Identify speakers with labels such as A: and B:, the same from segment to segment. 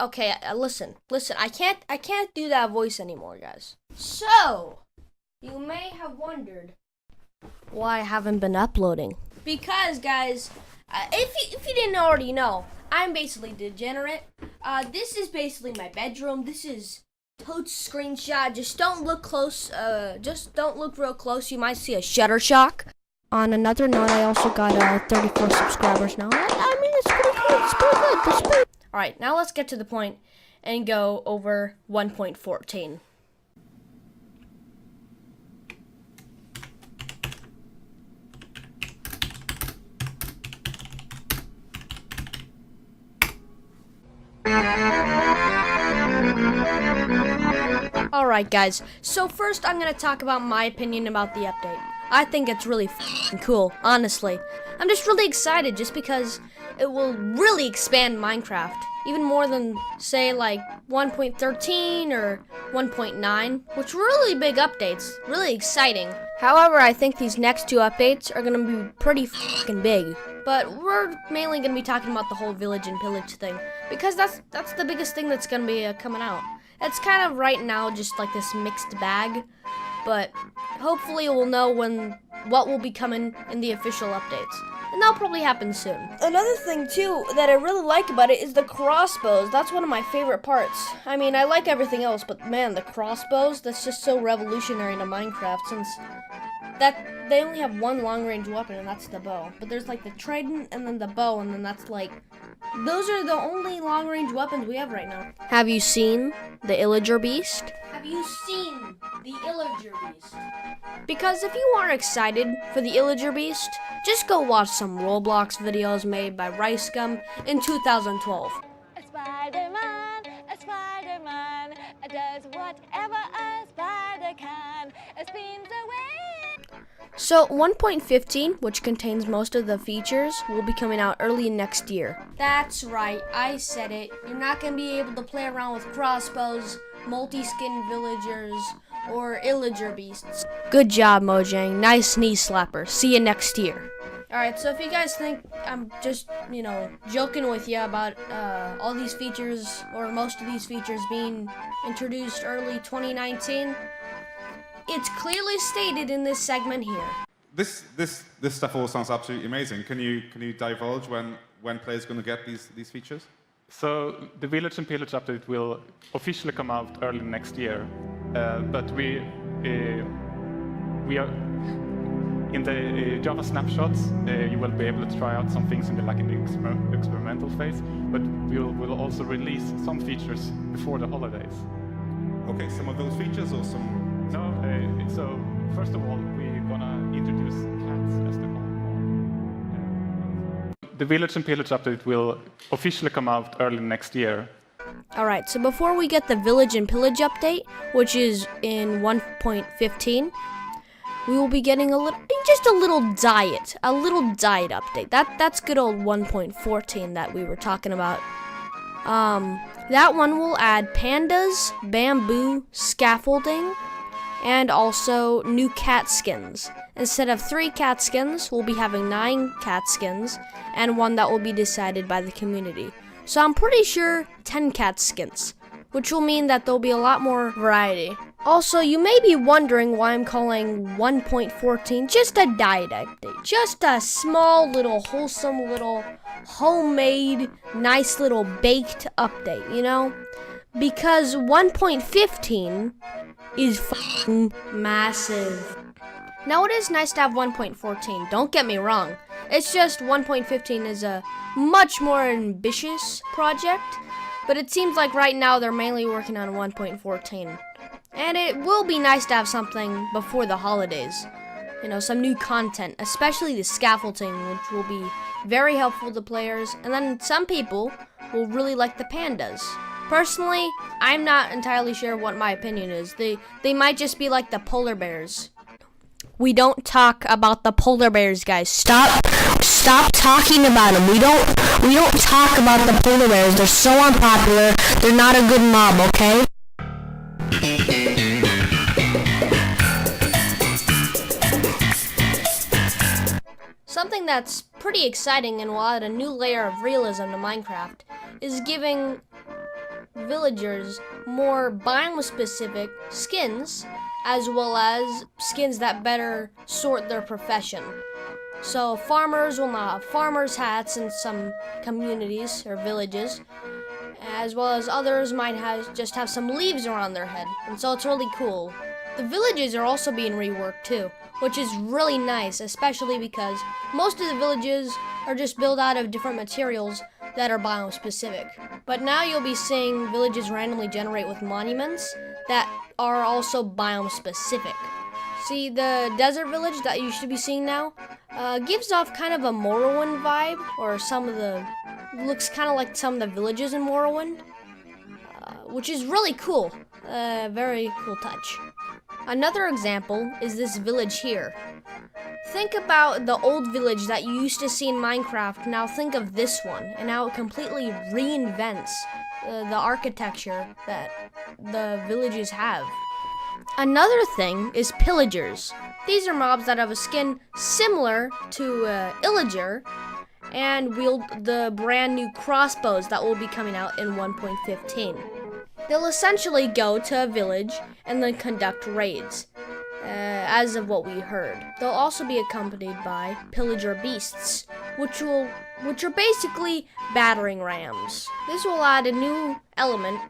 A: Okay, listen. I can't do that voice anymore, guys. So, you may have wondered why I haven't been uploading. Because, guys, if you didn't already know, I'm basically degenerate. This is basically my bedroom. This is Toad's screenshot. Just don't look close. Just don't look real close. You might see a shutter shock. On another note, I also got 34 subscribers now. I mean, it's pretty good. It's pretty good. It's pretty... All right, now let's get to the point and go over 1.14. Alright guys, so first I'm going to talk about my opinion about the update. I think it's really f***ing cool, honestly. I'm just really excited just because it will really expand Minecraft. Even more than, say, like 1.13 or 1.9, which were really big updates, really exciting. However, I think these next two updates are going to be pretty f***ing big. But we're mainly going to be talking about the whole village and pillage thing, because that's the biggest thing that's going to be coming out. It's kind of right now just like this mixed bag, but hopefully we'll know what will be coming in the official updates. And that'll probably happen soon. Another thing too that I really like about it is the crossbows. That's one of my favorite parts. I mean, I like everything else, but man, the crossbows, that's just so revolutionary to Minecraft, since that they only have one long-range weapon, and that's the bow. But there's like the trident and then the bow, and then that's like, those are the only long-range weapons we have right now. Have you seen the Illager Beast? Have you seen the Illager Beast? Because if you aren't excited for the Illager Beast, just go watch some Roblox videos made by Rice Gum in 2012.
B: A Spiderman does whatever a spider can. Spins away.
A: So 1.15, which contains most of the features, will be coming out early next year. That's right, I said it. You're not going to be able to play around with crossbows, multi-skin villagers, or Illager beasts. Good job, Mojang. Nice knee slapper. See you next year. Alright, so if you guys think I'm just, joking with you about all these features, or most of these features being introduced early 2019, it's clearly stated in this segment here.
C: This stuff all sounds absolutely amazing. Can you divulge when players are going to get these features?
D: So the Village and Pillage update will officially come out early next year, but we are in the Java snapshots. You will be able to try out some things in the experimental phase, but we'll also release some features before the holidays. Okay, some of those features or some? No. So first of all, we're gonna introduce cats as the whole. The Village and Pillage update will officially come out early next year.
A: Alright, so before we get the Village and Pillage update, which is in 1.15, we will be getting a little diet update. That's good old 1.14 that we were talking about. That one will add pandas, bamboo, scaffolding, and also new cat skins. Instead of 3 cat skins, we'll be having 9 cat skins, and one that will be decided by the community. So I'm pretty sure 10 cat skins, which will mean that there'll be a lot more variety. Also, you may be wondering why I'm calling 1.14 just a diet update. Just a small little wholesome little homemade nice little baked update, Because 1.15 is f***ing massive. Now it is nice to have 1.14, don't get me wrong. It's just 1.15 is a much more ambitious project, but it seems like right now they're mainly working on 1.14. And it will be nice to have something before the holidays. Some new content, especially the scaffolding, which will be very helpful to players. And then some people will really like the pandas. Personally, I'm not entirely sure what my opinion is. They might just be like the polar bears. We don't talk about the polar bears, guys. Stop talking about them. We don't talk about the polar bears. They're so unpopular. They're not a good mob, okay? Something that's pretty exciting and will add a new layer of realism to Minecraft is giving villagers more biome-specific skins, as well as skins that better sort their profession. So farmers will now have farmers' hats in some communities or villages, as well as others might just have some leaves around their head, and so it's really cool. The villages are also being reworked too, which is really nice, especially because most of the villages are just built out of different materials that are biome specific. But now you'll be seeing villages randomly generate with monuments that are also biome specific. See, the desert village that you should be seeing now gives off kind of a Morrowind vibe, or looks kind of like some of the villages in Morrowind, which is really cool. Very cool touch. Another example is this village here. Think about the old village that you used to see in Minecraft. Now think of this one, and how it completely reinvents the architecture that the villages have. Another thing is pillagers. These are mobs that have a skin similar to Illager and wield the brand new crossbows that will be coming out in 1.15. They'll essentially go to a village and then conduct raids, as of what we heard. They'll also be accompanied by pillager beasts, which are basically battering rams. This will add a new element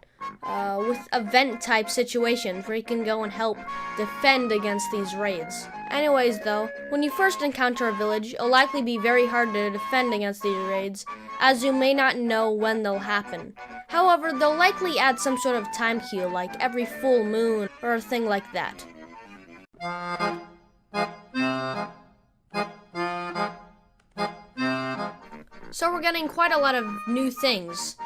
A: with event type situations where you can go and help defend against these raids. Anyways though, when you first encounter a village, it'll likely be very hard to defend against these raids, as you may not know when they'll happen. However, they'll likely add some sort of time cue, like every full moon or a thing like that. So we're getting quite a lot of new things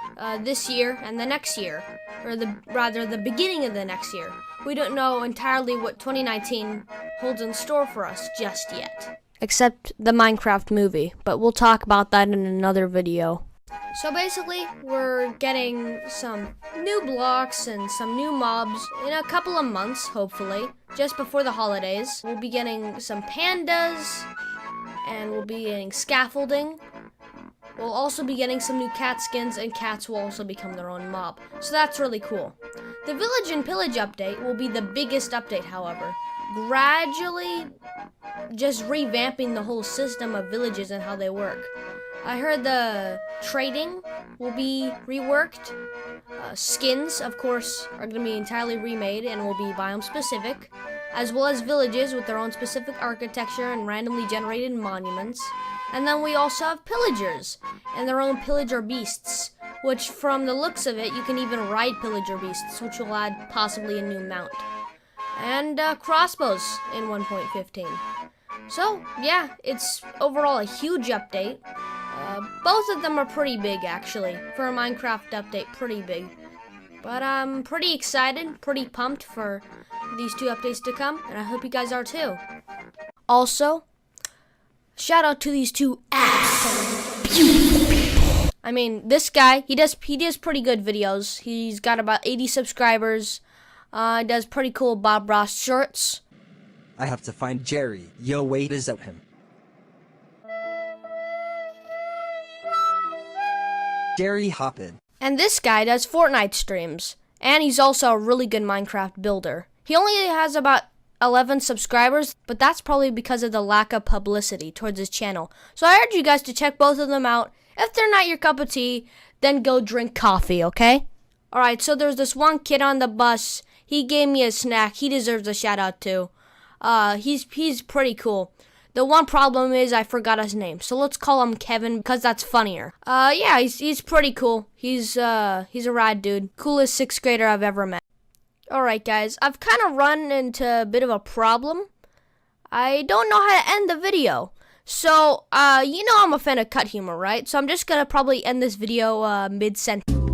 A: this year and the next year, or the beginning of the next year. We don't know entirely what 2019 holds in store for us just yet. Except the Minecraft movie, but we'll talk about that in another video. So basically, we're getting some new blocks and some new mobs in a couple of months, hopefully, just before the holidays. We'll be getting some pandas, and we'll be getting scaffolding. We'll also be getting some new cat skins, and cats will also become their own mob. So that's really cool. The Village and Pillage update will be the biggest update, however. Gradually just revamping the whole system of villages and how they work. I heard the trading will be reworked. Skins, of course, are going to be entirely remade and will be biome specific, as well as villages with their own specific architecture and randomly generated monuments. And then we also have pillagers and their own pillager beasts, which from the looks of it, you can even ride pillager beasts, which will add possibly a new mount. And crossbows in 1.15. So, yeah, it's overall a huge update. Both of them are pretty big, actually. For a Minecraft update, pretty big. But I'm pretty excited, pretty pumped for these two updates to come, and I hope you guys are too. Also, shout out to these two absolute beautiful people. I mean, this guy, he does pretty good videos. He's got about 80 subscribers. He does pretty cool Bob Ross shirts.
E: I have to find Jerry. Yo, wait, is that him? Jerry Hoppin.
A: And this guy does Fortnite streams. And he's also a really good Minecraft builder. He only has about 11 subscribers, but that's probably because of the lack of publicity towards his channel. So I urge you guys to check both of them out. If they're not your cup of tea, then go drink coffee, okay? Alright, so there's this one kid on the bus. He gave me a snack. He deserves a shout out too. He's pretty cool. The one problem is I forgot his name, so let's call him Kevin because that's funnier. Yeah, he's pretty cool. He's a rad dude. Coolest 6th grader I've ever met. Alright guys, I've kind of run into a bit of a problem. I don't know how to end the video. So, you know I'm a fan of cut humor, right? So I'm just gonna probably end this video mid-sentence.